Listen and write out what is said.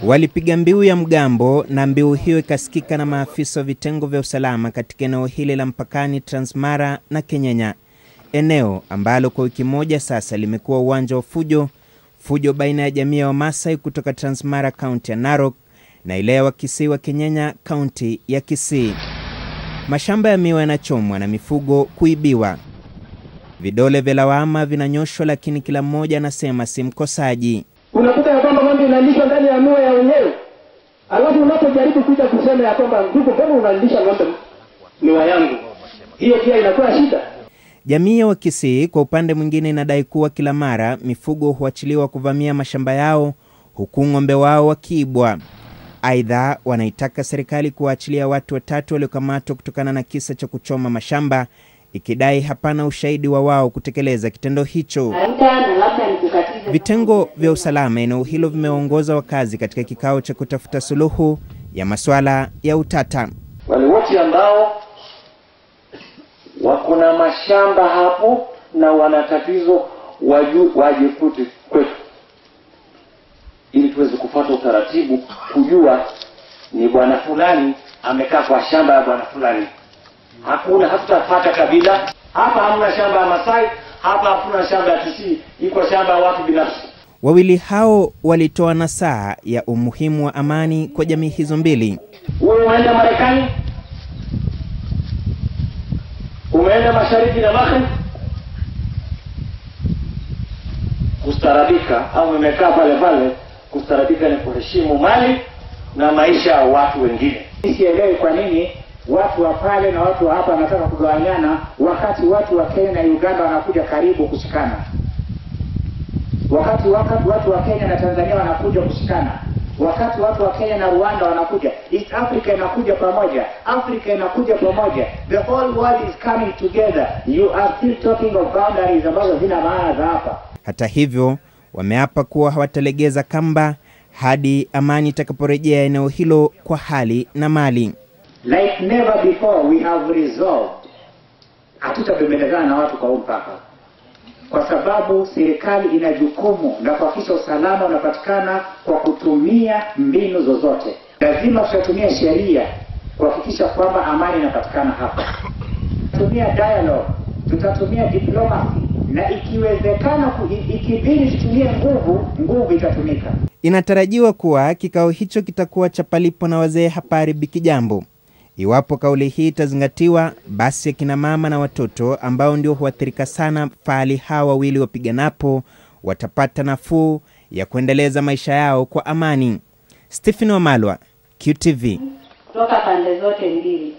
Walipiga mbiu ya mgambo, na mbiu hiyo ikasikika na maafisa wa vitengo vya usalama katika eneo hili la mpakani Transmara na Kenyenya, eneo ambalo kwa wiki moja sasa limekuwa uwanja wa fujo baina ya jamii ya Wamasai kutoka Transmara County ya Narok na ile ya Wakisii wa Kenyenya County ya Kisii. Mashamba ya miwa yanachomwa na mifugo kuibiwa. Vidole vya lawama vinanyoshwa, lakini kila mmoja anasema si mkosaji. Unakuta ya kwamba ng'ombe inalishwa ndani ya miwa ya wenyewe. Alafu unapojaribu kuja kusema ya kwamba ndugu, mbona unalisha ng'ombe miwa yangu? Hiyo pia inakuwa shida. Jamii ya Wakisii kwa upande mwingine inadai kuwa kila mara mifugo huachiliwa kuvamia mashamba yao huku ng'ombe wao wakiibwa. Aidha, wanaitaka serikali kuachilia watu 3 waliokamatwa kutokana na kisa cha kuchoma mashamba, ikidai hapana ushahidi wa wao kutekeleza kitendo hicho. Vitengo vya usalama eneo hilo vimeongoza wakazi katika kikao cha kutafuta suluhu ya masuala ya utata. Wale wote ambao wako na mashamba hapo na wana tatizo wajifute kwetu, ili tuweze kufuata utaratibu kujua ni bwana fulani amekaa kwa shamba ya bwana fulani. Hatutafuata kabila. Hapa hamna shamba ya Masai, hapa hakuna shamba ya Kisii, iko shamba ya watu binafsi. Wawili hao walitoa nasaha ya umuhimu wa amani kwa jamii hizo mbili. Wewe umeenda Marekani, umeenda mashariki na magharibi, kustarabika au umekaa pale, kustarabika ni kuheshimu mali na maisha ya watu wengine. Sielewi kwa nini watu wa pale na watu wa hapa wanataka kugawanyana, wakati watu wa Kenya na Uganda wanakuja karibu kushikana. Wakati watu wa Kenya na Tanzania wanakuja kushikana. Wakati watu wa Kenya na Rwanda wanakuja, East Africa inakuja pamoja, Africa inakuja pamoja. The whole world is coming together. You are still talking of boundaries ambazo zina maana za hapa. Hata hivyo, wameapa kuwa hawatalegeza kamba hadi amani itakaporejea eneo hilo kwa hali na mali. Like never before we have resolved. Hatutabembelezana na watu kwa mpaka. Kwa sababu serikali ina jukumu la kuhakikisha usalama unapatikana kwa kutumia mbinu zozote. Lazima tutatumia sheria kuhakikisha kwamba amani inapatikana hapa. Tutatumia dialogue, tutatumia diplomacy, na ikiwezekana ikibidi tutumie nguvu itatumika. Inatarajiwa kuwa kikao hicho kitakuwa cha palipo na wazee haparibiki jambo. Iwapo kauli hii itazingatiwa, basi akina mama na watoto ambao ndio huathirika sana fali hawa wawili wapiganapo watapata nafuu ya kuendeleza maisha yao kwa amani. Stephen Wamalwa, QTV. Kutoka pande zote mbili.